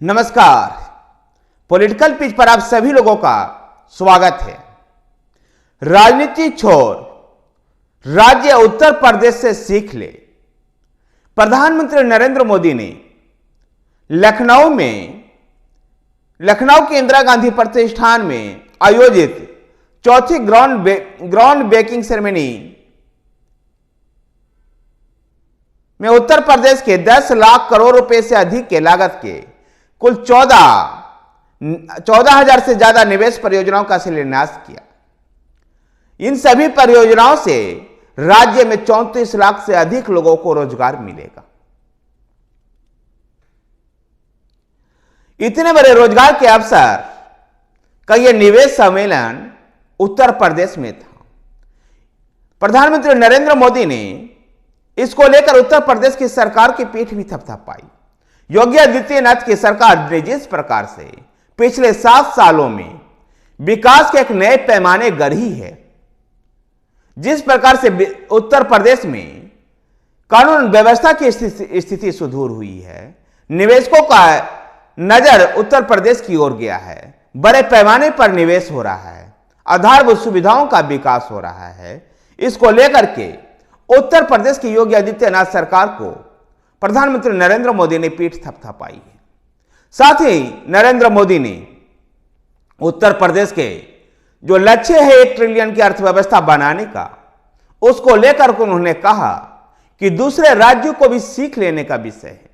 नमस्कार। Political pitch पर आप सभी लोगों का स्वागत है। राजनीति छोड़ राज्य उत्तर प्रदेश से सीख ले। प्रधानमंत्री नरेंद्र मोदी ने लखनऊ के इंदिरा गांधी प्रतिष्ठान में आयोजित चौथी ग्राउंड ब्रेकिंग सेरेमनी में उत्तर प्रदेश के 10 लाख करोड़ रुपए से अधिक के लागत के कुल 14,000 से ज्यादा निवेश परियोजनाओं का शिलान्यास किया। इन सभी परियोजनाओं से राज्य में 34 लाख से अधिक लोगों को रोजगार मिलेगा। इतने बड़े रोजगार के अवसर का यह निवेश सम्मेलन उत्तर प्रदेश में था। प्रधानमंत्री नरेंद्र मोदी ने इसको लेकर उत्तर प्रदेश की सरकार की पीठ भी थपथपाई। योगी आदित्यनाथ की सरकार ने जिस प्रकार से पिछले 7 सालों में विकास के एक नए पैमाने गढ़ी है, जिस प्रकार से उत्तर प्रदेश में कानून व्यवस्था की स्थिति सुदृढ़ हुई है, निवेशकों का नजर उत्तर प्रदेश की ओर गया है, बड़े पैमाने पर निवेश हो रहा है, आधारभूत सुविधाओं का विकास हो रहा है, इसको लेकर के उत्तर प्रदेश की योगी आदित्यनाथ सरकार को प्रधानमंत्री नरेंद्र मोदी ने पीठ थपथपाई है। साथ ही नरेंद्र मोदी ने उत्तर प्रदेश के जो लक्ष्य है 1 ट्रिलियन की अर्थव्यवस्था बनाने का, उसको लेकर उन्होंने कहा कि दूसरे राज्यों को भी सीख लेने का विषय है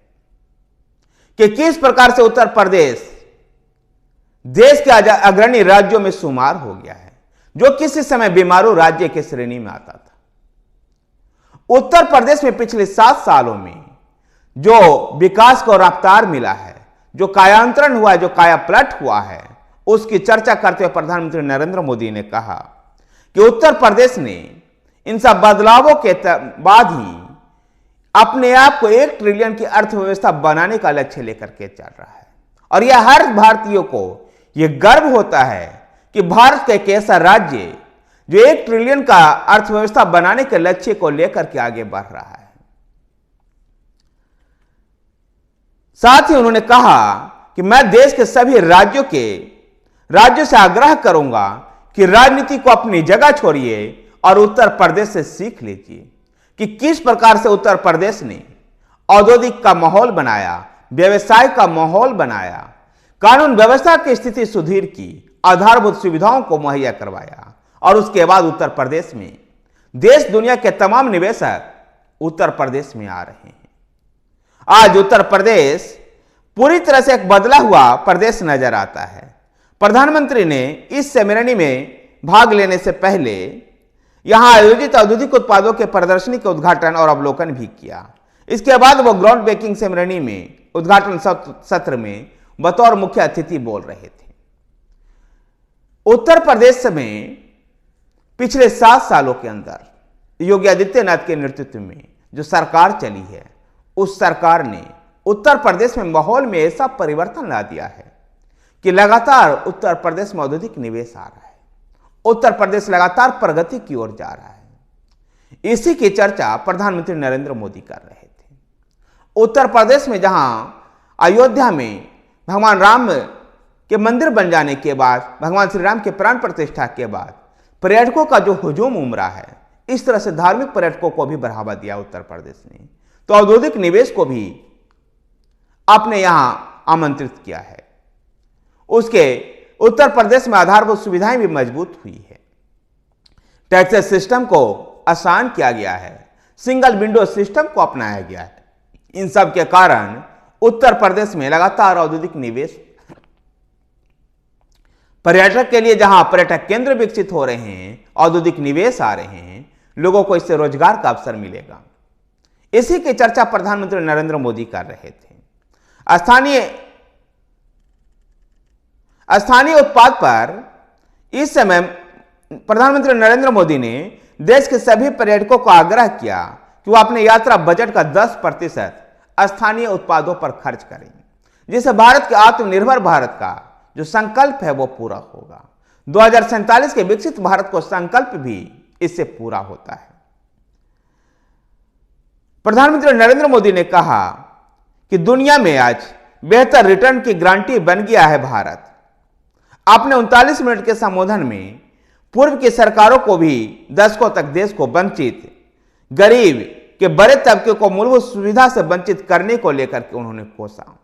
कि किस प्रकार से उत्तर प्रदेश देश के अग्रणी राज्यों में शुमार हो गया है, जो किसी समय बीमारू राज्य के श्रेणी में आता था। उत्तर प्रदेश में पिछले 7 सालों में जो विकास को रफ्तार मिला है, जो कायांतरण हुआ है, जो काया पलट हुआ है, उसकी चर्चा करते हुए प्रधानमंत्री नरेंद्र मोदी ने कहा कि उत्तर प्रदेश ने इन सब बदलावों के बाद ही अपने आप को 1 ट्रिलियन की अर्थव्यवस्था बनाने का लक्ष्य लेकर के चल रहा है। और यह हर भारतीय को यह गर्व होता है कि भारत का एक ऐसा राज्य जो 1 ट्रिलियन का अर्थव्यवस्था बनाने के लक्ष्य को लेकर के आगे बढ़ रहा है। साथ ही उन्होंने कहा कि मैं देश के सभी राज्यों से आग्रह करूंगा कि राजनीति को अपनी जगह छोड़िए और उत्तर प्रदेश से सीख लीजिए कि किस प्रकार से उत्तर प्रदेश ने औद्योगिक का माहौल बनाया, व्यवसाय का माहौल बनाया, कानून व्यवस्था की स्थिति सुदृढ़ की, आधारभूत सुविधाओं को मुहैया करवाया, और उसके बाद उत्तर प्रदेश में देश दुनिया के तमाम निवेशक उत्तर प्रदेश में आ रहे हैं। आज उत्तर प्रदेश पूरी तरह से एक बदला हुआ प्रदेश नजर आता है। प्रधानमंत्री ने इस सेरेमनी में भाग लेने से पहले यहां आयोजित औद्योगिक उत्पादों के प्रदर्शनी के उद्घाटन और अवलोकन भी किया। इसके बाद वो ग्राउंड ब्रेकिंग सेरेमनी में उद्घाटन सत्र में बतौर मुख्य अतिथि बोल रहे थे। उत्तर प्रदेश में पिछले 7 सालों के अंदर योगी आदित्यनाथ के नेतृत्व में जो सरकार चली है, उस सरकार ने उत्तर प्रदेश में माहौल में ऐसा परिवर्तन ला दिया है कि लगातार उत्तर प्रदेश में औद्योगिक निवेश आ रहा है, उत्तर प्रदेश लगातार प्रगति की ओर जा रहा है। इसी की चर्चा प्रधानमंत्री नरेंद्र मोदी कर रहे थे। उत्तर प्रदेश में जहां अयोध्या में भगवान राम के मंदिर बन जाने के बाद, भगवान श्री राम के प्राण प्रतिष्ठा के बाद पर्यटकों का जो हुजूम उमड़ा है, इस तरह से धार्मिक पर्यटकों को भी बढ़ावा दिया उत्तर प्रदेश ने, तो औद्योगिक निवेश को भी आपने यहां आमंत्रित किया है। उसके उत्तर प्रदेश में आधारभूत सुविधाएं भी मजबूत हुई है। टैक्स सिस्टम को आसान किया गया है, सिंगल विंडो सिस्टम को अपनाया गया है। इन सब के कारण उत्तर प्रदेश में लगातार औद्योगिक निवेश, पर्यटक के लिए जहां पर्यटक केंद्र विकसित हो रहे हैं, औद्योगिक निवेश आ रहे हैं, लोगों को इससे रोजगार का अवसर मिलेगा। इसी की चर्चा प्रधानमंत्री नरेंद्र मोदी कर रहे थे। स्थानीय उत्पाद पर इस समय प्रधानमंत्री नरेंद्र मोदी ने देश के सभी पर्यटकों को आग्रह किया कि वो अपने यात्रा बजट का 10% स्थानीय उत्पादों पर खर्च करें, जिससे भारत के आत्मनिर्भर भारत का जो संकल्प है वो पूरा होगा। 2047 के विकसित भारत को संकल्प भी इससे पूरा होता है। प्रधानमंत्री नरेंद्र मोदी ने कहा कि दुनिया में आज बेहतर रिटर्न की गारंटी बन गया है भारत। अपने 39 मिनट के संबोधन में पूर्व की सरकारों को भी दशकों तक देश को वंचित, गरीब के बड़े तबके को मूलभूत सुविधा से वंचित करने को लेकर के उन्होंने कोसा।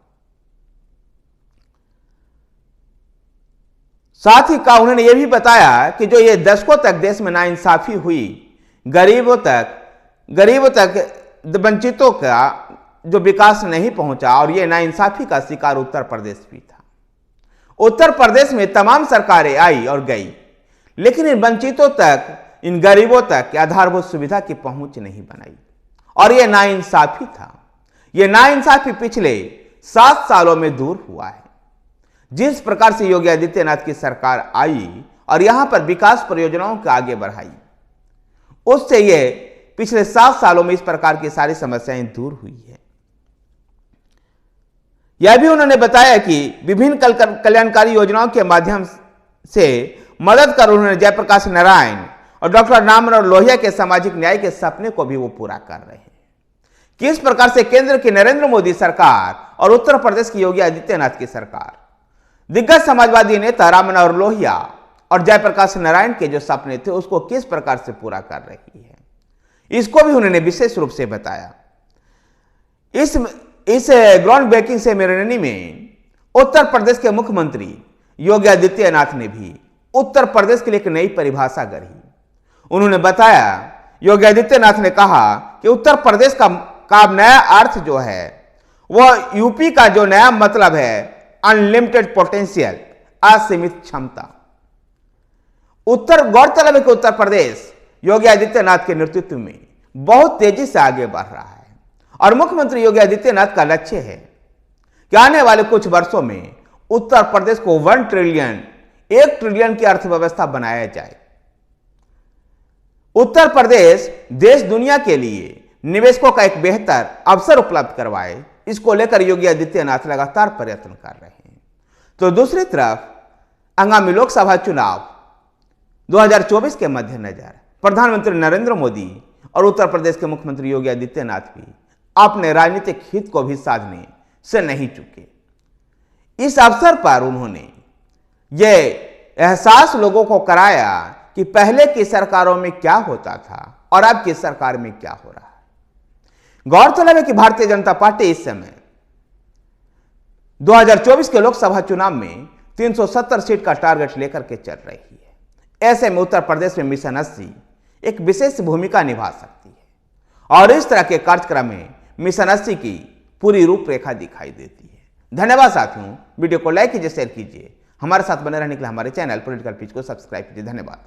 साथ ही का उन्होंने यह भी बताया कि जो ये दशकों तक देश में नाइंसाफी हुई, गरीबों तक वंचितों का जो विकास नहीं पहुंचा, और ये नाइंसाफी का शिकार उत्तर प्रदेश भी था। उत्तर प्रदेश में तमाम सरकारें आई और गई, लेकिन इन वंचितों तक, इन गरीबों तक आधारभूत सुविधा की पहुंच नहीं बनाई, और यह नाइंसाफी था। यह नाइंसाफी पिछले 7 सालों में दूर हुआ है। जिस प्रकार से योगी आदित्यनाथ की सरकार आई और यहां पर विकास परियोजनाओं को आगे बढ़ाई, उससे यह पिछले 7 सालों में इस प्रकार की सारी समस्याएं दूर हुई है। यह भी उन्होंने बताया कि विभिन्न कल्याणकारी योजनाओं के माध्यम से मदद कर उन्होंने जयप्रकाश नारायण और डॉक्टर राममनोहर लोहिया के सामाजिक न्याय के सपने को भी वो पूरा कर रहे हैं। किस प्रकार से केंद्र की नरेंद्र मोदी सरकार और उत्तर प्रदेश की योगी आदित्यनाथ की सरकार दिग्गज समाजवादी नेता राममनोहर लोहिया और जयप्रकाश नारायण के जो सपने थे उसको किस प्रकार से पूरा कर रही है, इसको भी उन्होंने विशेष रूप से बताया। इस ग्राउंड ब्रेकिंग सेरेमनी में उत्तर प्रदेश के मुख्यमंत्री योगी आदित्यनाथ ने भी उत्तर प्रदेश के लिए एक नई परिभाषा गढ़ी। उन्होंने बताया, योगी आदित्यनाथ ने कहा कि उत्तर प्रदेश का नया अर्थ जो है वह यूपी का जो नया मतलब है अनलिमिटेड पोटेंशियल, असीमित क्षमता। गौरतलब है कि उत्तर प्रदेश योगी आदित्यनाथ के नेतृत्व में बहुत तेजी से आगे बढ़ रहा है, और मुख्यमंत्री योगी आदित्यनाथ का लक्ष्य है कि आने वाले कुछ वर्षों में उत्तर प्रदेश को 1 ट्रिलियन की अर्थव्यवस्था बनाया जाए। उत्तर प्रदेश देश दुनिया के लिए निवेशकों का एक बेहतर अवसर उपलब्ध करवाए, इसको लेकर योगी आदित्यनाथ लगातार प्रयत्न कर रहे हैं। तो दूसरी तरफ आगामी लोकसभा चुनाव 2024 के मद्देनजर प्रधानमंत्री नरेंद्र मोदी और उत्तर प्रदेश के मुख्यमंत्री योगी आदित्यनाथ भी अपने राजनीतिक हित को भी साधने से नहीं चूके। इस अवसर पर उन्होंने ये एहसास लोगों को कराया कि पहले की सरकारों में क्या होता था और अब की सरकार में क्या हो रहा है। गौरतलब है कि भारतीय जनता पार्टी इस समय 2024 के लोकसभा चुनाव में 370 सीट का टारगेट लेकर के चल रही है। ऐसे में उत्तर प्रदेश में मिशन 80 एक विशेष भूमिका निभा सकती है, और इस तरह के कार्यक्रम में मिशन 80 की पूरी रूपरेखा दिखाई देती है। धन्यवाद साथियों, वीडियो को लाइक कीजिए, शेयर कीजिए, हमारे साथ बने रहने के लिए हमारे चैनल पॉलिटिकल पिच को सब्सक्राइब कीजिए। धन्यवाद।